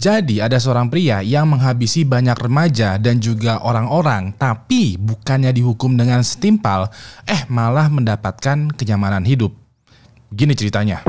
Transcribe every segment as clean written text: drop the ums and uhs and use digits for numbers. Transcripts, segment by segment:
Jadi ada seorang pria yang menghabisi banyak remaja dan juga orang-orang, tapi bukannya dihukum dengan setimpal, malah mendapatkan kenyamanan hidup. Gini ceritanya.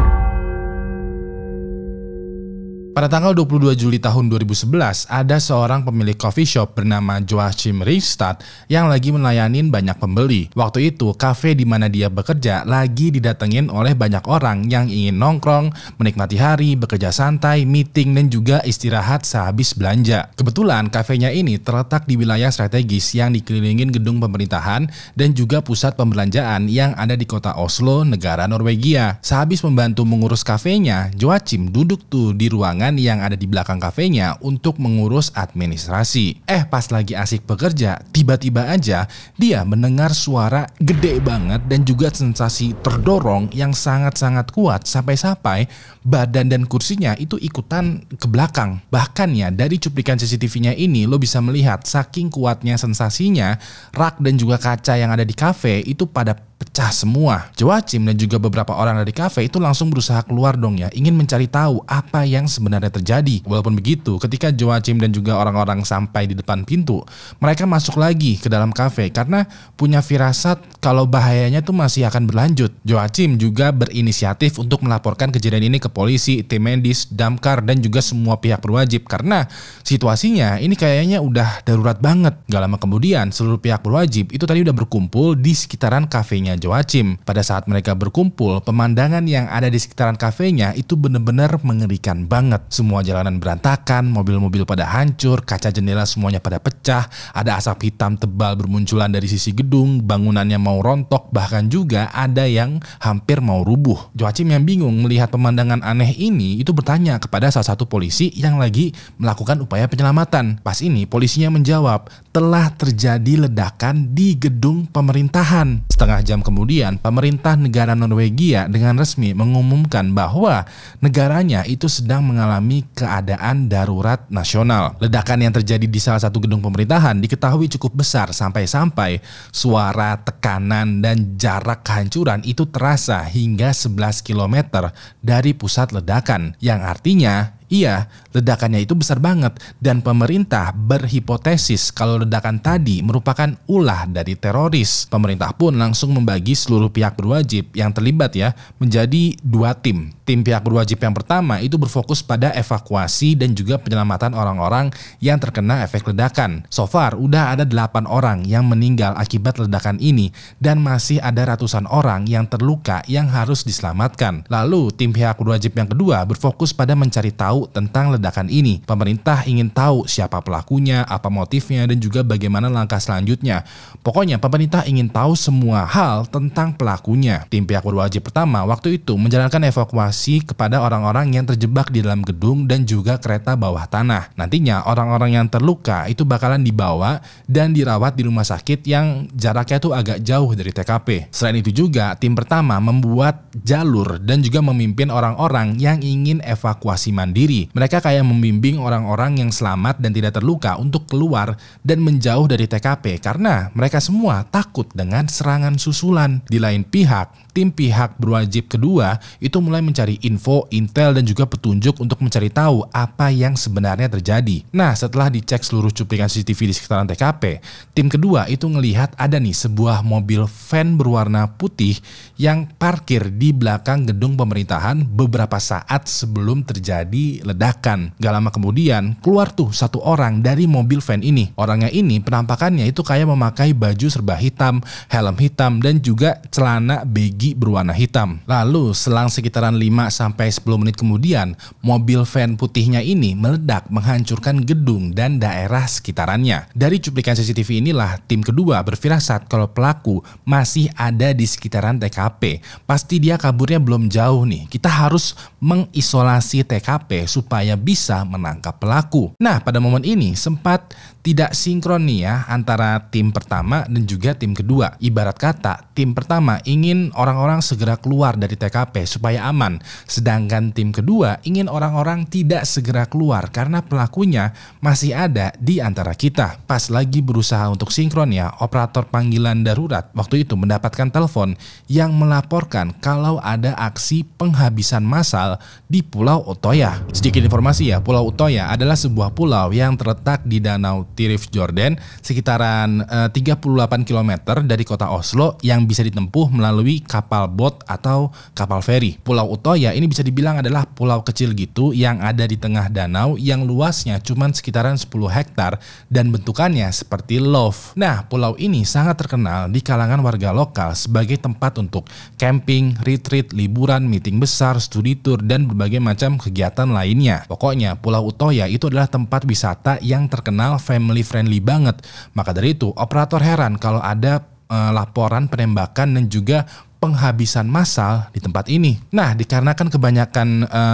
Pada tanggal 22 Juli tahun 2011, ada seorang pemilik coffee shop bernama Joachim Ringstad yang lagi melayanin banyak pembeli. Waktu itu, kafe di mana dia bekerja lagi didatengin oleh banyak orang yang ingin nongkrong, menikmati hari, bekerja santai, meeting, dan juga istirahat sehabis belanja. Kebetulan, kafenya ini terletak di wilayah strategis yang dikelilingin gedung pemerintahan dan juga pusat pembelanjaan yang ada di kota Oslo, negara Norwegia. Sehabis membantu mengurus kafenya, Joachim duduk tuh di ruangan yang ada di belakang kafenya untuk mengurus administrasi. Pas lagi asik bekerja, tiba-tiba aja dia mendengar suara gede banget dan juga sensasi terdorong yang sangat-sangat kuat sampai-sampai badan dan kursinya itu ikutan ke belakang. Bahkan ya, dari cuplikan CCTV-nya ini lo bisa melihat saking kuatnya sensasinya, rak dan juga kaca yang ada di kafe itu pada pecah semua. Joachim dan juga beberapa orang dari kafe itu langsung berusaha keluar dong ya, ingin mencari tahu apa yang sebenarnya terjadi. Walaupun begitu, ketika Joachim dan juga orang-orang sampai di depan pintu, mereka masuk lagi ke dalam kafe karena punya firasat kalau bahayanya tuh masih akan berlanjut. Joachim juga berinisiatif untuk melaporkan kejadian ini ke polisi, tim medis, damkar, dan juga semua pihak berwajib karena situasinya ini kayaknya udah darurat banget. Gak lama kemudian, seluruh pihak berwajib itu tadi udah berkumpul di sekitaran kafenya Joachim. Pada saat mereka berkumpul, pemandangan yang ada di sekitaran kafenya itu benar-benar mengerikan banget. Semua jalanan berantakan, mobil-mobil pada hancur, kaca jendela semuanya pada pecah, ada asap hitam tebal bermunculan dari sisi gedung, bangunannya mau rontok, bahkan juga ada yang hampir mau rubuh. Joachim yang bingung melihat pemandangan aneh ini itu bertanya kepada salah satu polisi yang lagi melakukan upaya penyelamatan. Pas ini polisinya menjawab, telah terjadi ledakan di gedung pemerintahan. Setengah jam kemudian, pemerintah negara Norwegia dengan resmi mengumumkan bahwa negaranya itu sedang mengalami keadaan darurat nasional. Ledakan yang terjadi di salah satu gedung pemerintahan diketahui cukup besar sampai-sampai suara, tekanan, dan jarak kehancuran itu terasa hingga 11 km dari pusat ledakan, yang artinya iya, ledakannya itu besar banget dan pemerintah berhipotesis kalau ledakan tadi merupakan ulah dari teroris. Pemerintah pun langsung membagi seluruh pihak berwajib yang terlibat ya menjadi 2 tim. Tim pihak berwajib yang pertama itu berfokus pada evakuasi dan juga penyelamatan orang-orang yang terkena efek ledakan. So far udah ada 8 orang yang meninggal akibat ledakan ini dan masih ada ratusan orang yang terluka yang harus diselamatkan. Lalu tim pihak berwajib yang kedua berfokus pada mencari tahu tentang ledakan ini. Pemerintah ingin tahu siapa pelakunya, apa motifnya, dan juga bagaimana langkah selanjutnya. Pokoknya pemerintah ingin tahu semua hal tentang pelakunya. Tim pihak berwajib pertama waktu itu menjalankan evakuasi kepada orang-orang yang terjebak di dalam gedung dan juga kereta bawah tanah. Nantinya orang-orang yang terluka itu bakalan dibawa dan dirawat di rumah sakit yang jaraknya tuh agak jauh dari TKP. Selain itu juga tim pertama membuat jalur dan juga memimpin orang-orang yang ingin evakuasi mandiri. Mereka kayak membimbing orang-orang yang selamat dan tidak terluka untuk keluar dan menjauh dari TKP karena mereka semua takut dengan serangan susulan. Di lain pihak, tim pihak berwajib kedua itu mulai mencari info, intel, dan juga petunjuk untuk mencari tahu apa yang sebenarnya terjadi. Nah, setelah dicek seluruh cuplikan CCTV di sekitaran TKP, tim kedua itu ngelihat ada nih sebuah mobil van berwarna putih yang parkir di belakang gedung pemerintahan beberapa saat sebelum terjadi ledakan. Gak lama kemudian, keluar tuh satu orang dari mobil van ini. Orangnya ini penampakannya itu kayak memakai baju serba hitam, helm hitam, dan juga celana begi berwarna hitam. Lalu selang sekitaran 5-10 menit kemudian, mobil van putihnya ini meledak menghancurkan gedung dan daerah sekitarannya. Dari cuplikan CCTV inilah tim kedua berfirasat kalau pelaku masih ada di sekitaran TKP. Pasti dia kaburnya belum jauh nih. Kita harus mengisolasi TKP supaya bisa menangkap pelaku. Nah, pada momen ini sempat tidak sinkron nih ya antara tim pertama dan juga tim kedua. Ibarat kata, tim pertama ingin orang orang-orang segera keluar dari TKP supaya aman. Sedangkan tim kedua ingin orang-orang tidak segera keluar karena pelakunya masih ada di antara kita. Pas lagi berusaha untuk sinkron ya, operator panggilan darurat waktu itu mendapatkan telepon yang melaporkan kalau ada aksi penghabisan massal di Pulau Utoya. Sedikit informasi ya, Pulau Utoya adalah sebuah pulau yang terletak di Danau Tirif Jordan, sekitaran 38 km dari kota Oslo yang bisa ditempuh melalui kapal bot atau kapal feri. Pulau Utoya ini bisa dibilang adalah pulau kecil gitu yang ada di tengah danau yang luasnya cuma sekitaran 10 hektar dan bentukannya seperti love. Nah, pulau ini sangat terkenal di kalangan warga lokal sebagai tempat untuk camping, retreat, liburan, meeting besar, studi tour, dan berbagai macam kegiatan lainnya. Pokoknya Pulau Utoya itu adalah tempat wisata yang terkenal family friendly banget. Maka dari itu operator heran kalau ada laporan penembakan dan juga penghabisan massal di tempat ini. Nah, dikarenakan kebanyakan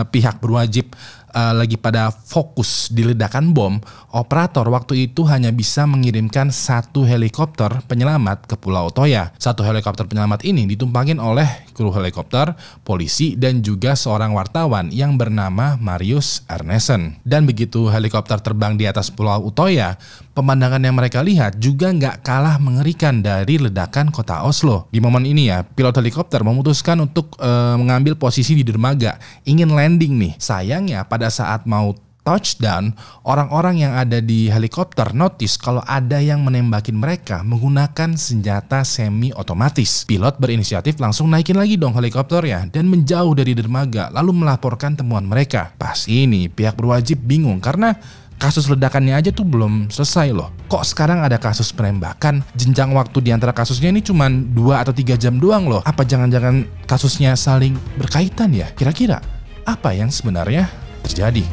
pihak berwajib lagi pada fokus di ledakan bom, operator waktu itu hanya bisa mengirimkan satu helikopter penyelamat ke Pulau Utoya. Satu helikopter penyelamat ini ditumpangin oleh kru helikopter, polisi, dan juga seorang wartawan yang bernama Marius Arnesen. Dan begitu helikopter terbang di atas Pulau Utoya, pemandangan yang mereka lihat juga nggak kalah mengerikan dari ledakan kota Oslo. Di momen ini ya, pilot helikopter memutuskan untuk mengambil posisi di dermaga, ingin landing nih. Sayangnya pada saat mau touchdown, orang-orang yang ada di helikopter notice kalau ada yang menembakin mereka menggunakan senjata semi otomatis. Pilot berinisiatif langsung naikin lagi dong helikopternya dan menjauh dari dermaga lalu melaporkan temuan mereka. Pas ini pihak berwajib bingung karena kasus ledakannya aja tuh belum selesai loh. Kok sekarang ada kasus penembakan? Jenjang waktu di antara kasusnya ini cuma 2 atau 3 jam doang loh. Apa jangan-jangan kasusnya saling berkaitan ya? Kira-kira apa yang sebenarnya terjadi?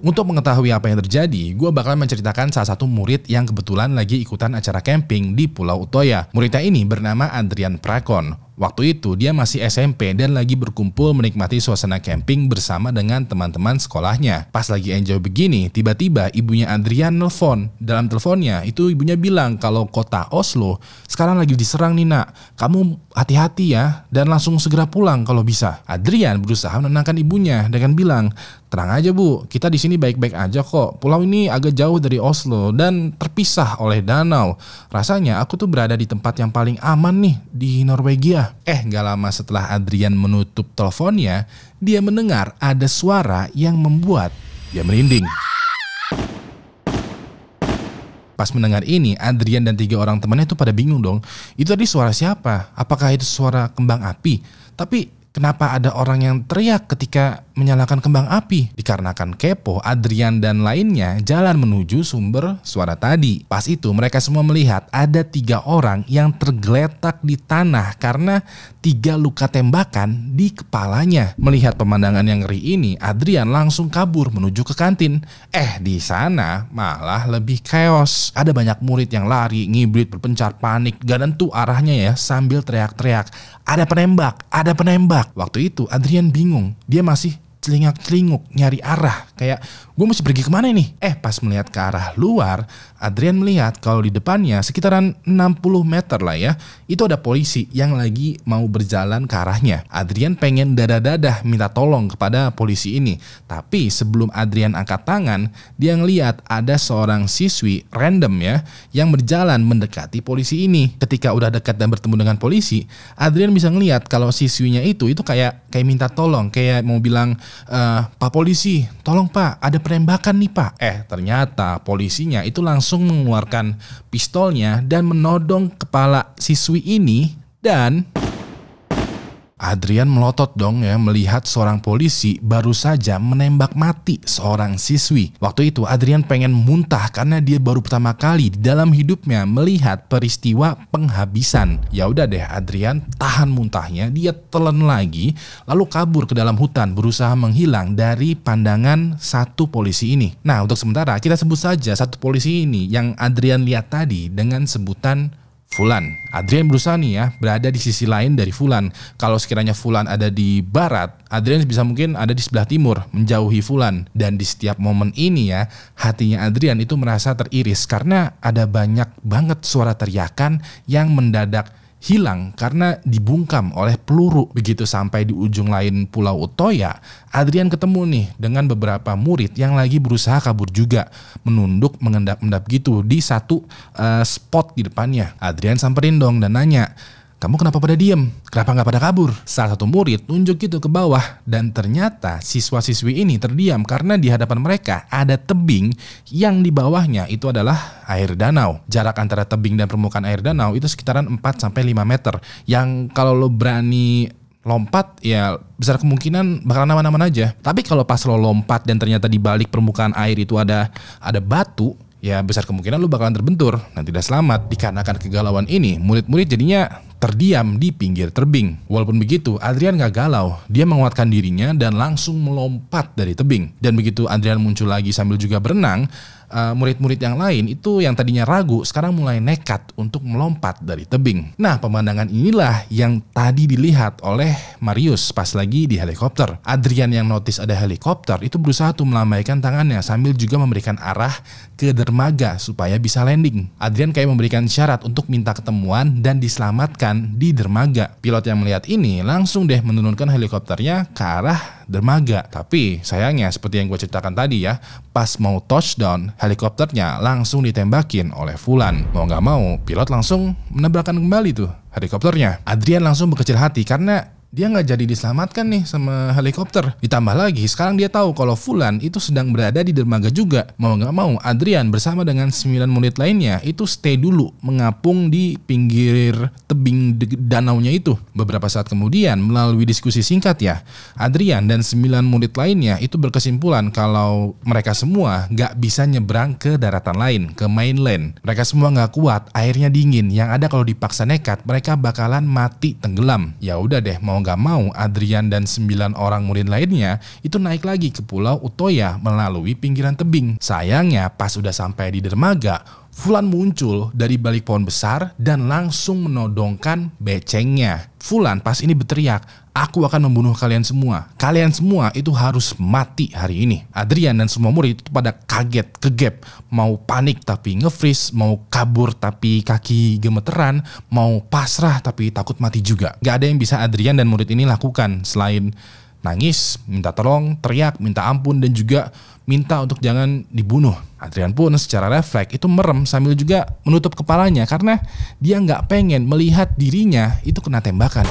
Untuk mengetahui apa yang terjadi, gue bakal menceritakan salah satu murid yang kebetulan lagi ikutan acara camping di Pulau Utoya. Muridnya ini bernama Adrian Prakon. Waktu itu dia masih SMP dan lagi berkumpul menikmati suasana camping bersama dengan teman-teman sekolahnya. Pas lagi enjoy begini, tiba-tiba ibunya Adrian nelfon. Dalam teleponnya itu ibunya bilang kalau kota Oslo sekarang lagi diserang nih nak. Kamu hati-hati ya dan langsung segera pulang kalau bisa. Adrian berusaha menenangkan ibunya dengan bilang, tenang aja bu, kita di sini baik-baik aja kok. Pulau ini agak jauh dari Oslo dan terpisah oleh danau. Rasanya aku tuh berada di tempat yang paling aman nih di Norwegia. Gak lama setelah Adrian menutup teleponnya, dia mendengar ada suara yang membuat dia merinding. Pas mendengar ini, Adrian dan 3 orang temannya tuh pada bingung dong. Itu tadi suara siapa? Apakah itu suara kembang api? Tapi kenapa ada orang yang teriak ketika menyalakan kembang api? Dikarenakan kepo, Adrian dan lainnya jalan menuju sumber suara tadi. Pas itu mereka semua melihat ada 3 orang yang tergeletak di tanah karena 3 luka tembakan di kepalanya. Melihat pemandangan yang ngeri ini, Adrian langsung kabur menuju ke kantin. Di sana malah lebih chaos. Ada banyak murid yang lari, ngibrit, berpencar, panik, gak nentu arahnya ya, sambil teriak-teriak, ada penembak, ada penembak. Waktu itu Adrian bingung, dia masih celingak-celinguk nyari arah, kayak gue mesti pergi kemana nih? Pas melihat ke arah luar, Adrian melihat kalau di depannya sekitaran 60 meter lah ya, itu ada polisi yang lagi mau berjalan ke arahnya. Adrian pengen dadah-dadah minta tolong kepada polisi ini, tapi sebelum Adrian angkat tangan, dia ngelihat ada seorang siswi random ya yang berjalan mendekati polisi ini. Ketika udah dekat dan bertemu dengan polisi, Adrian bisa ngelihat kalau siswinya itu kayak minta tolong, kayak mau bilang, Pak polisi, tolong pak, ada penembakan nih pak. Ternyata polisinya itu langsung mengeluarkan pistolnya dan menodong kepala siswi ini dan Adrian melotot dong ya melihat seorang polisi baru saja menembak mati seorang siswi. Waktu itu Adrian pengen muntah karena dia baru pertama kali di dalam hidupnya melihat peristiwa penghabisan. Ya udah deh, Adrian tahan muntahnya, dia telan lagi lalu kabur ke dalam hutan berusaha menghilang dari pandangan satu polisi ini. Nah, untuk sementara kita sebut saja satu polisi ini yang Adrian lihat tadi dengan sebutan Fulan. Adrian berusaha nih ya, berada di sisi lain dari Fulan. Kalau sekiranya Fulan ada di barat, Adrian bisa mungkin ada di sebelah timur, menjauhi Fulan. Dan di setiap momen ini ya, hatinya Adrian itu merasa teriris karena ada banyak banget suara teriakan yang mendadak hilang karena dibungkam oleh peluru. Begitu sampai di ujung lain Pulau Utoya, Adrian ketemu nih dengan beberapa murid yang lagi berusaha kabur juga, menunduk mengendap-endap gitu di satu spot di depannya. Adrian samperin dong dan nanya, "Kamu kenapa pada diem? Kenapa nggak pada kabur?" Salah satu murid nunjuk gitu ke bawah dan ternyata siswa-siswi ini terdiam karena di hadapan mereka ada tebing yang di bawahnya itu adalah air danau. Jarak antara tebing dan permukaan air danau itu sekitaran 4-5 meter. Yang kalau lo berani lompat ya besar kemungkinan bakalan aman-aman aja. Tapi kalau pas lo lompat dan ternyata di balik permukaan air itu ada batu, ya besar kemungkinan lu bakalan terbentur dan tidak selamat. Dikarenakan kegalauan ini, murid-murid jadinya terdiam di pinggir tebing. Walaupun begitu, Adrian gak galau. Dia menguatkan dirinya dan langsung melompat dari tebing. Dan begitu Adrian muncul lagi sambil juga berenang, murid-murid yang lain itu yang tadinya ragu sekarang mulai nekat untuk melompat dari tebing. Nah, pemandangan inilah yang tadi dilihat oleh Marius pas lagi di helikopter. Adrian yang notice ada helikopter itu berusaha tuh melambaikan tangannya sambil juga memberikan arah ke dermaga supaya bisa landing. Adrian kayak memberikan syarat untuk minta ketemuan dan diselamatkan di dermaga. Pilot yang melihat ini langsung deh menurunkan helikopternya ke arah dermaga. Tapi sayangnya seperti yang gue ceritakan tadi ya, pas mau touchdown, helikopternya langsung ditembakin oleh Fulan. Mau gak mau, pilot langsung menabrakkan kembali tuh helikopternya. Adrian langsung berkecil hati karena dia nggak jadi diselamatkan nih sama helikopter. Ditambah lagi sekarang dia tahu kalau Fulan itu sedang berada di dermaga juga. Mau nggak mau Adrian bersama dengan 9 murid lainnya itu stay dulu mengapung di pinggir tebing danaunya itu. Beberapa saat kemudian melalui diskusi singkat ya, Adrian dan 9 murid lainnya itu berkesimpulan kalau mereka semua nggak bisa nyebrang ke daratan lain, ke mainland. Mereka semua nggak kuat, airnya dingin. Yang ada kalau dipaksa nekat mereka bakalan mati tenggelam. Ya udah deh, mau nggak mau Adrian dan 9 orang murid lainnya itu naik lagi ke Pulau Utoya melalui pinggiran tebing. Sayangnya pas udah sampai di dermaga, Fulan muncul dari balik pohon besar dan langsung menodongkan becengnya. Fulan pas ini berteriak, "Aku akan membunuh kalian semua. Kalian semua itu harus mati hari ini." Adrian dan semua murid itu pada kaget, kegep, mau panik tapi nge-freeze, mau kabur tapi kaki gemeteran, mau pasrah tapi takut mati juga. Gak ada yang bisa Adrian dan murid ini lakukan selain nangis, minta tolong, teriak, minta ampun, dan juga minta untuk jangan dibunuh. Adrian pun secara refleks itu merem sambil juga menutup kepalanya karena dia nggak pengen melihat dirinya itu kena tembakan.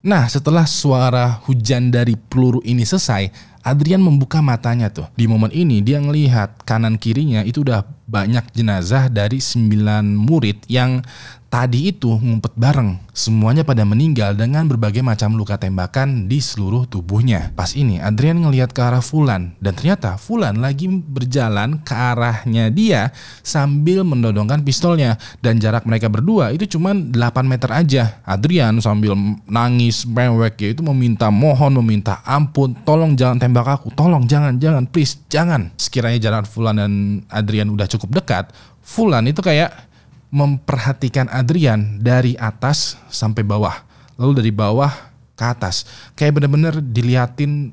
Nah, setelah suara hujan dari peluru ini selesai, Adrian membuka matanya tuh. Di momen ini dia ngelihat kanan kirinya itu udah banyak jenazah dari 9 murid yang tadi itu ngumpet bareng. Semuanya pada meninggal dengan berbagai macam luka tembakan di seluruh tubuhnya. Pas ini Adrian ngelihat ke arah Fulan dan ternyata Fulan lagi berjalan ke arahnya dia sambil mendodongkan pistolnya dan jarak mereka berdua itu cuma 8 meter aja. Adrian sambil nangis mewek yaitu meminta meminta ampun, "Tolong jangan tembak aku, tolong jangan please jangan." Sekiranya jarak Fulan dan Adrian udah cukup dekat, Fulan itu kayak memperhatikan Adrian dari atas sampai bawah, lalu dari bawah ke atas, kayak bener-bener diliatin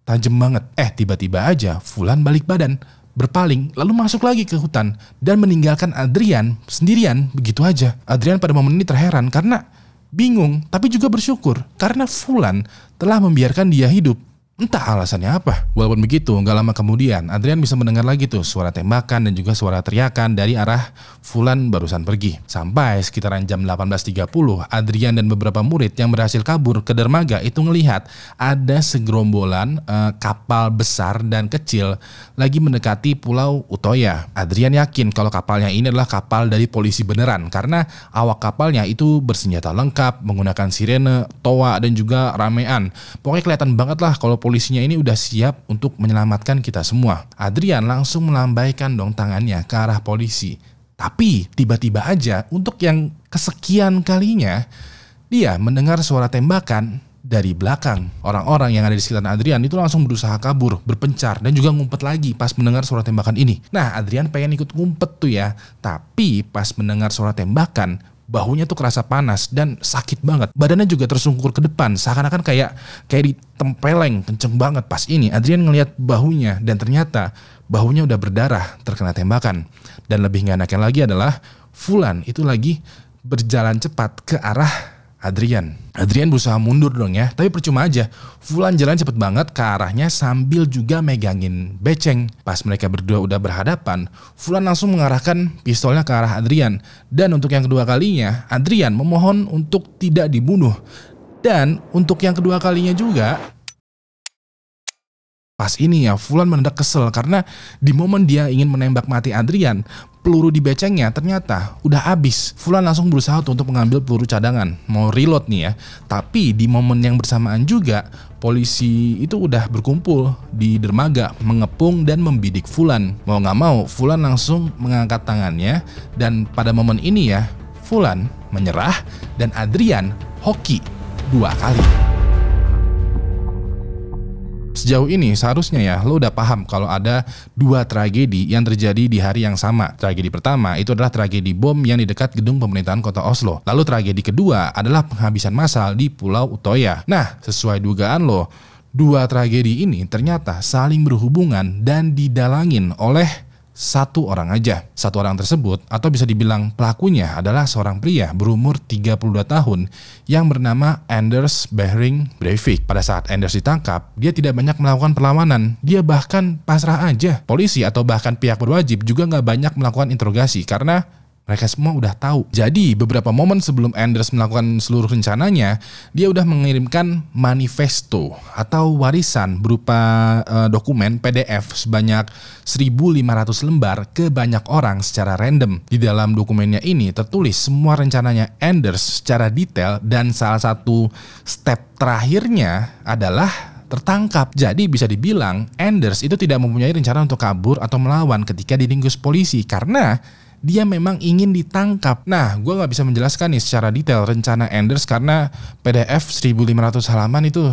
tajam banget. Tiba-tiba aja Fulan balik badan, berpaling, lalu masuk lagi ke hutan dan meninggalkan Adrian sendirian begitu aja. Adrian pada momen ini terheran karena bingung tapi juga bersyukur karena Fulan telah membiarkan dia hidup. Entah alasannya apa. Walaupun begitu, gak lama kemudian Adrian bisa mendengar lagi tuh suara tembakan dan juga suara teriakan dari arah Fulan barusan pergi. Sampai sekitaran jam 18.30, Adrian dan beberapa murid yang berhasil kabur ke dermaga itu ngelihat ada segerombolan kapal besar dan kecil lagi mendekati Pulau Utoya. Adrian yakin kalau kapalnya ini adalah kapal dari polisi beneran karena awak kapalnya itu bersenjata lengkap, menggunakan sirene, toa, dan juga ramean. Pokoknya kelihatan banget lah kalau polisinya ini udah siap untuk menyelamatkan kita semua. Adrian langsung melambaikan dong tangannya ke arah polisi. Tapi tiba-tiba aja untuk yang kesekian kalinya dia mendengar suara tembakan dari belakang. Orang-orang yang ada di sekitar Adrian itu langsung berusaha kabur, berpencar, dan juga ngumpet lagi pas mendengar suara tembakan ini. Nah, Adrian pengen ikut ngumpet tuh ya, tapi pas mendengar suara tembakan, bahunya tuh kerasa panas dan sakit banget. Badannya juga tersungkur ke depan, seakan-akan kayak ditempeleng kenceng banget. Pas ini Adrian ngelihat bahunya dan ternyata bahunya udah berdarah terkena tembakan. Dan lebih gak enaknya lagi adalah Fulan itu lagi berjalan cepat ke arah Adrian. Adrian berusaha mundur dong ya, tapi percuma aja. Fulan jalan cepet banget ke arahnya sambil juga megangin beceng. Pas mereka berdua udah berhadapan, Fulan langsung mengarahkan pistolnya ke arah Adrian. Dan untuk yang kedua kalinya, Adrian memohon untuk tidak dibunuh. Dan untuk yang kedua kalinya juga, pas ini ya Fulan mendadak kesel karena di momen dia ingin menembak mati Adrian, peluru di becengnya ternyata udah habis. Fulan langsung berusaha untuk mengambil peluru cadangan, mau reload nih ya. Tapi di momen yang bersamaan juga polisi itu udah berkumpul di dermaga mengepung dan membidik Fulan. Mau gak mau Fulan langsung mengangkat tangannya, dan pada momen ini ya Fulan menyerah dan Adrian hoki 2 kali. Sejauh ini seharusnya ya lo udah paham kalau ada 2 tragedi yang terjadi di hari yang sama. Tragedi pertama itu adalah tragedi bom yang di dekat gedung pemerintahan kota Oslo. Lalu tragedi kedua adalah penghabisan massal di Pulau Utoya. Nah, sesuai dugaan lo, 2 tragedi ini ternyata saling berhubungan dan didalangin oleh 1 orang aja. 1 orang tersebut atau bisa dibilang pelakunya adalah seorang pria berumur 32 tahun yang bernama Anders Behring Breivik. Pada saat Anders ditangkap, dia tidak banyak melakukan perlawanan. Dia bahkan pasrah aja. Polisi atau bahkan pihak berwajib juga nggak banyak melakukan interogasi karena mereka semua udah tahu. Jadi beberapa momen sebelum Anders melakukan seluruh rencananya, dia udah mengirimkan manifesto atau warisan berupa dokumen PDF sebanyak 1.500 lembar ke banyak orang secara random. Di dalam dokumennya ini tertulis semua rencananya Anders secara detail, dan salah satu step terakhirnya adalah tertangkap. Jadi bisa dibilang Anders itu tidak mempunyai rencana untuk kabur atau melawan ketika diringkus polisi karena dia memang ingin ditangkap. Nah, gue gak bisa menjelaskan nih secara detail rencana Anders karena PDF 1.500 halaman itu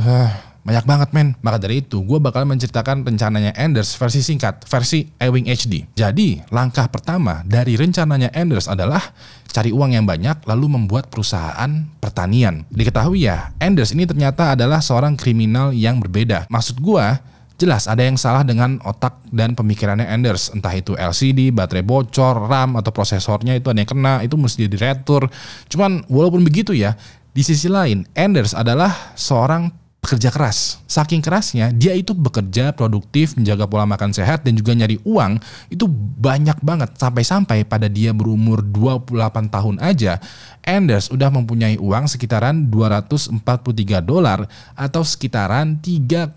banyak banget men. Maka dari itu, gue bakal menceritakan rencananya Anders versi singkat, versi Ewing HD. Jadi, langkah pertama dari rencananya Anders adalah cari uang yang banyak lalu membuat perusahaan pertanian. Diketahui ya, Anders ini ternyata adalah seorang kriminal yang berbeda. Maksud gue, jelas ada yang salah dengan otak dan pemikirannya Anders. Entah itu LCD, baterai bocor, RAM, atau prosesornya itu ada yang kena, itu mesti diretur. Cuman walaupun begitu ya, di sisi lain Anders adalah seorang pekerja keras. Saking kerasnya, dia itu bekerja produktif, menjaga pola makan sehat, dan juga nyari uang itu banyak banget. Sampai-sampai pada dia berumur 28 tahun aja, Anders udah mempunyai uang sekitaran $243 atau sekitaran 3,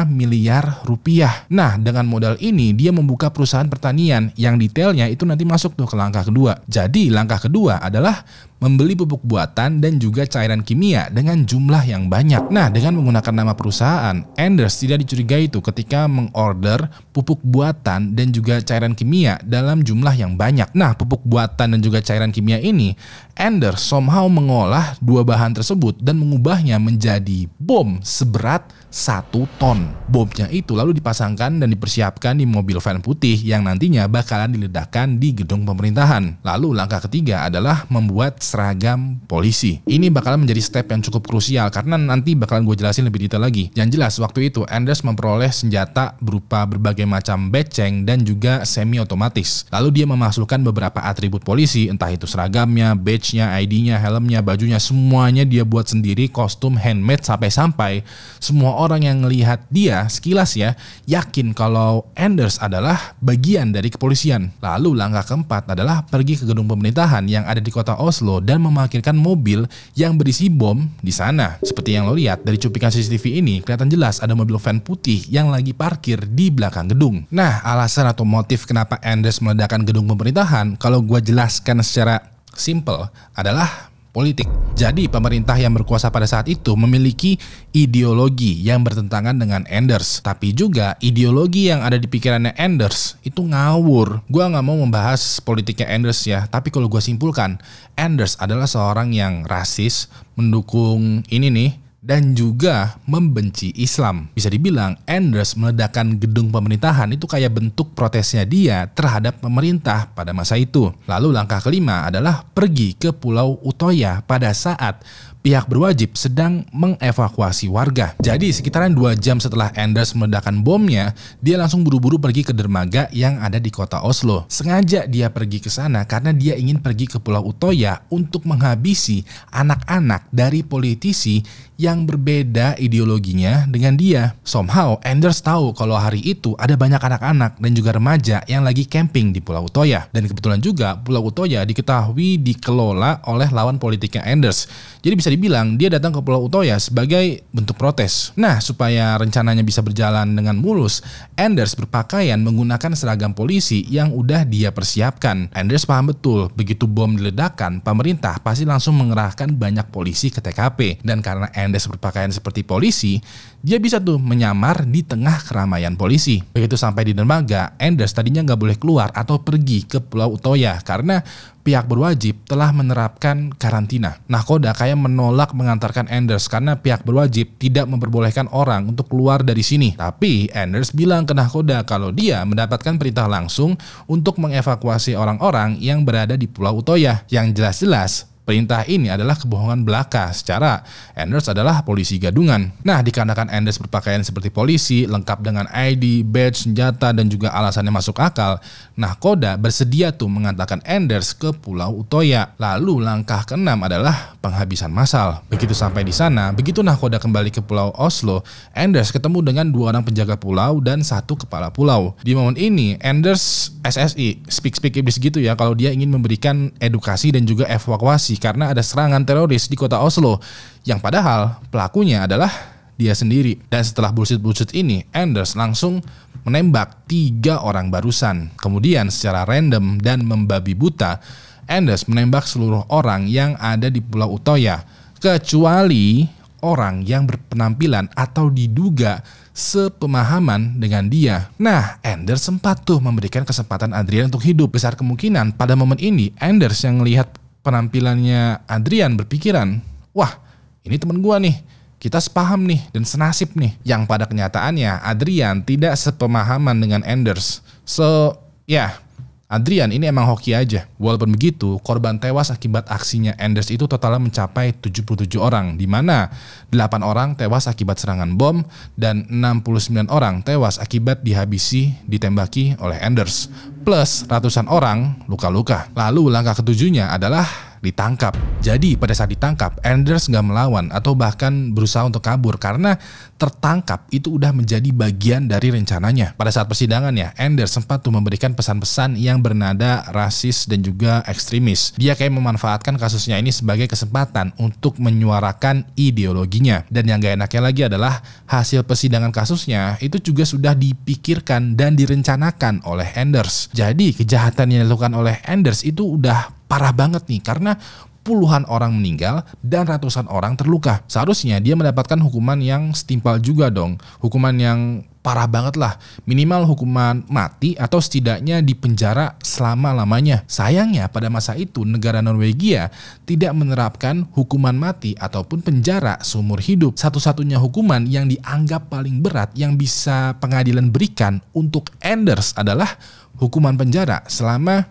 miliar rupiah. Nah, dengan modal ini dia membuka perusahaan pertanian yang detailnya itu nanti masuk tuh ke langkah kedua. Jadi langkah kedua adalah membeli pupuk buatan dan juga cairan kimia dengan jumlah yang banyak. Nah, dengan menggunakan nama perusahaan, Anders tidak dicurigai itu ketika mengorder pupuk buatan dan juga cairan kimia dalam jumlah yang banyak. Nah, pupuk buatan dan juga cairan kimia ini, Anders somehow mengolah 2 bahan tersebut dan mengubahnya menjadi bom seberat 1 ton. Bomnya itu lalu dipasangkan dan dipersiapkan di mobil van putih yang nantinya bakalan diledakkan di gedung pemerintahan. Lalu langkah ketiga adalah membuat seragam polisi. Ini bakalan menjadi step yang cukup krusial karena nanti bakalan gue jelasin lebih detail lagi. Yang jelas waktu itu Anders memperoleh senjata berupa berbagai macam beceng dan juga semi otomatis. Lalu dia memasukkan beberapa atribut polisi, entah itu seragamnya, badge-nya, ID-nya, helmnya, bajunya, semuanya dia buat sendiri, kostum handmade, sampai-sampai semua orang yang ngelihat dia sekilas ya yakin kalau Anders adalah bagian dari kepolisian. Lalu langkah keempat adalah pergi ke gedung pemerintahan yang ada di kota Oslo dan memarkirkan mobil yang berisi bom di sana. Seperti yang lo lihat dari cuplikan CCTV ini, kelihatan jelas ada mobil van putih yang lagi parkir di belakang gedung. Nah, alasan atau motif kenapa Anders meledakkan gedung pemerintahan, kalau gue jelaskan secara simple adalah politik. Jadi pemerintah yang berkuasa pada saat itu memiliki ideologi yang bertentangan dengan Anders. Tapi juga ideologi yang ada di pikirannya Anders itu ngawur. Gua nggak mau membahas politiknya Anders ya, tapi kalau gue simpulkan, Anders adalah seorang yang rasis, mendukung ini nih, dan juga membenci Islam. Bisa dibilang Anders meledakkan gedung pemerintahan itu kayak bentuk protesnya dia terhadap pemerintah pada masa itu. Lalu langkah kelima adalah pergi ke Pulau Utoya pada saat pihak berwajib sedang mengevakuasi warga. Jadi sekitaran 2 jam setelah Anders meledakkan bomnya, dia langsung buru-buru pergi ke dermaga yang ada di kota Oslo. Sengaja dia pergi ke sana karena dia ingin pergi ke Pulau Utoya untuk menghabisi anak-anak dari politisi yang berbeda ideologinya dengan dia. Somehow Anders tahu kalau hari itu ada banyak anak-anak dan juga remaja yang lagi camping di Pulau Utoya. Dan kebetulan juga Pulau Utoya diketahui dikelola oleh lawan politiknya Anders. Jadi bisa dibilang dia datang ke Pulau Utoya sebagai bentuk protes. Nah, supaya rencananya bisa berjalan dengan mulus, Anders berpakaian menggunakan seragam polisi yang udah dia persiapkan. Anders paham betul, begitu bom diledakkan, pemerintah pasti langsung mengerahkan banyak polisi ke TKP. Dan karena Anders berpakaian seperti polisi, dia bisa tuh menyamar di tengah keramaian polisi. Begitu sampai di dermaga, Anders tadinya nggak boleh keluar atau pergi ke Pulau Utoya karena pihak berwajib telah menerapkan karantina. Nahkoda kayak menolak mengantarkan Anders karena pihak berwajib tidak memperbolehkan orang untuk keluar dari sini. Tapi Anders bilang ke Nahkoda kalau dia mendapatkan perintah langsung untuk mengevakuasi orang-orang yang berada di Pulau Utoya. Yang jelas-jelas perintah ini adalah kebohongan belaka secara Anders adalah polisi gadungan. Nah, dikarenakan Anders berpakaian seperti polisi, lengkap dengan ID, badge, senjata, dan juga alasannya masuk akal, Nahkoda bersedia tuh mengantarkan Anders ke Pulau Utoya. Lalu langkah keenam adalah penghabisan massal. Begitu sampai di sana, begitu Nahkoda kembali ke Pulau Oslo, Anders ketemu dengan 2 orang penjaga pulau dan 1 kepala pulau. Di momen ini, Anders SSI, speak iblis gitu ya, kalau dia ingin memberikan edukasi dan juga evakuasi karena ada serangan teroris di kota Oslo yang padahal pelakunya adalah dia sendiri. Dan setelah bullshit ini, Anders langsung menembak 3 orang barusan. Kemudian secara random dan membabi buta, Anders menembak seluruh orang yang ada di Pulau Utoya kecuali orang yang berpenampilan atau diduga sepemahaman dengan dia. Nah, Anders sempat tuh memberikan kesempatan Adrian untuk hidup. Besar kemungkinan pada momen ini Anders yang melihat penampilannya Adrian berpikiran, wah ini temen gua nih, kita sepaham nih dan senasib nih. Yang pada kenyataannya Adrian tidak sepemahaman dengan Anders. So ya, Adrian ini emang hoki aja. Walaupun begitu, korban tewas akibat aksinya Anders itu totalnya mencapai 77 orang, di mana 8 orang tewas akibat serangan bom dan 69 orang tewas akibat dihabisi ditembaki oleh Anders. Plus ratusan orang luka-luka. Lalu langkah ketujuhnya adalah ditangkap. Jadi pada saat ditangkap, Anders nggak melawan atau bahkan berusaha untuk kabur karena tertangkap itu udah menjadi bagian dari rencananya. Pada saat persidangan ya, Anders sempat tuh memberikan pesan-pesan yang bernada rasis dan juga ekstremis. Dia kayak memanfaatkan kasusnya ini sebagai kesempatan untuk menyuarakan ideologinya. Dan yang gak enaknya lagi adalah hasil persidangan kasusnya itu juga sudah dipikirkan dan direncanakan oleh Anders. Jadi kejahatan yang dilakukan oleh Anders itu udah parah banget nih karena puluhan orang meninggal dan ratusan orang terluka. Seharusnya dia mendapatkan hukuman yang setimpal juga dong. Hukuman yang parah banget lah. Minimal hukuman mati atau setidaknya di penjara selama-lamanya. Sayangnya pada masa itu negara Norwegia tidak menerapkan hukuman mati ataupun penjara seumur hidup. Satu-satunya hukuman yang dianggap paling berat yang bisa pengadilan berikan untuk Anders adalah hukuman penjara selama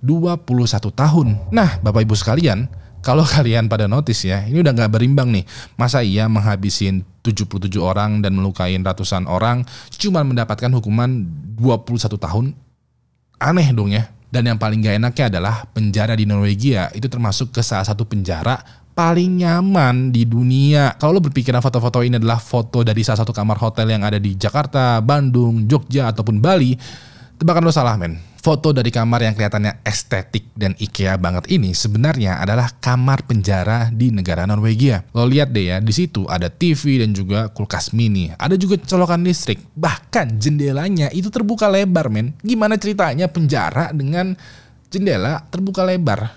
21 tahun. Nah, Bapak Ibu sekalian, kalau kalian pada notice ya, ini udah gak berimbang nih. Masa iya menghabisin 77 orang dan melukai ratusan orang cuma mendapatkan hukuman 21 tahun? Aneh dong ya. Dan yang paling gak enaknya adalah penjara di Norwegia itu termasuk ke salah satu penjara paling nyaman di dunia. Kalau lo berpikiran foto-foto ini adalah foto dari salah satu kamar hotel yang ada di Jakarta, Bandung, Jogja, ataupun Bali, tebakan lo salah men. Foto dari kamar yang kelihatannya estetik dan IKEA banget ini sebenarnya adalah kamar penjara di negara Norwegia. Lo lihat deh ya, di situ ada TV dan juga kulkas mini. Ada juga colokan listrik. Bahkan jendelanya itu terbuka lebar men. Gimana ceritanya penjara dengan jendela terbuka lebar?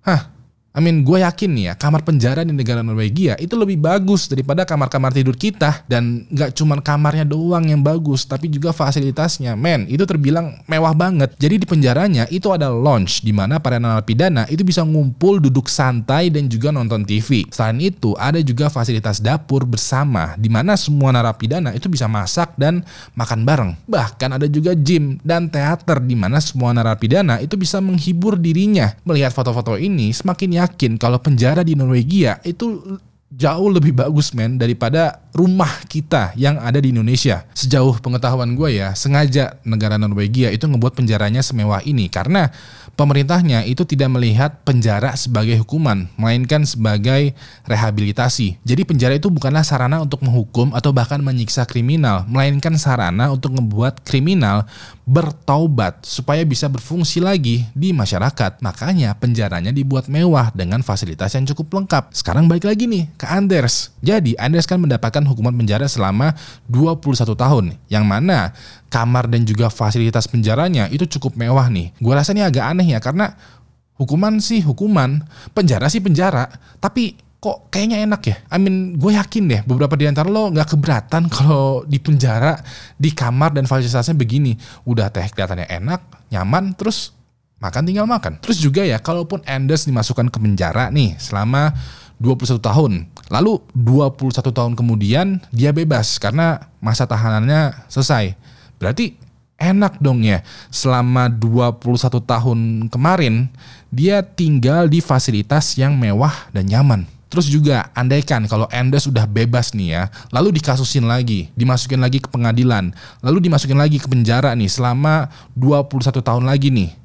Hah? Gue yakin nih ya, kamar penjara di negara Norwegia itu lebih bagus daripada kamar-kamar tidur kita. Dan gak cuman kamarnya doang yang bagus, tapi juga fasilitasnya. Men, itu terbilang mewah banget. Jadi di penjaranya itu ada lounge, di mana para narapidana itu bisa ngumpul, duduk santai, dan juga nonton TV. Selain itu, ada juga fasilitas dapur bersama, di mana semua narapidana itu bisa masak dan makan bareng. Bahkan ada juga gym dan teater, di mana semua narapidana itu bisa menghibur dirinya. Melihat foto-foto ini, semakin yakin kalau penjara di Norwegia itu jauh lebih bagus daripada rumah kita yang ada di Indonesia. Sejauh pengetahuan gue ya, sengaja negara Norwegia itu ngebuat penjaranya semewah ini karena pemerintahnya itu tidak melihat penjara sebagai hukuman, melainkan sebagai rehabilitasi. Jadi penjara itu bukanlah sarana untuk menghukum atau bahkan menyiksa kriminal, melainkan sarana untuk ngebuat kriminal bertaubat supaya bisa berfungsi lagi di masyarakat. Makanya penjaranya dibuat mewah dengan fasilitas yang cukup lengkap. Sekarang balik lagi nih ke Anders. Jadi Anders kan mendapatkan hukuman penjara selama 21 tahun, yang mana kamar dan juga fasilitas penjaranya itu cukup mewah nih. Gue rasa ini agak aneh ya, karena hukuman sih hukuman, penjara sih penjara, tapi kok kayaknya enak ya. Gue yakin deh beberapa di antara lo gak keberatan kalau di penjara, di kamar dan fasilitasnya begini. Udah teh kelihatannya enak, nyaman, terus makan tinggal makan. Terus juga ya, kalaupun Anders dimasukkan ke penjara nih selama 21 tahun, lalu 21 tahun kemudian dia bebas karena masa tahanannya selesai. Berarti enak dong ya, selama 21 tahun kemarin dia tinggal di fasilitas yang mewah dan nyaman. Terus juga andaikan kalau Anders udah bebas nih ya, lalu dikasusin lagi, dimasukin lagi ke pengadilan, lalu dimasukin lagi ke penjara nih selama 21 tahun lagi nih.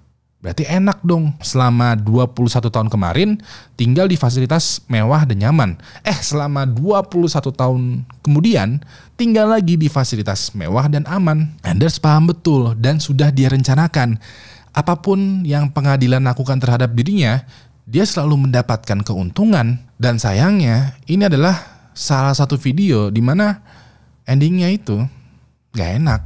Berarti enak dong, selama 21 tahun kemarin tinggal di fasilitas mewah dan nyaman. Selama 21 tahun kemudian tinggal lagi di fasilitas mewah dan aman. Anders paham betul dan sudah dia rencanakan. Apapun yang pengadilan lakukan terhadap dirinya, dia selalu mendapatkan keuntungan. Dan sayangnya ini adalah salah satu video di mana endingnya itu gak enak.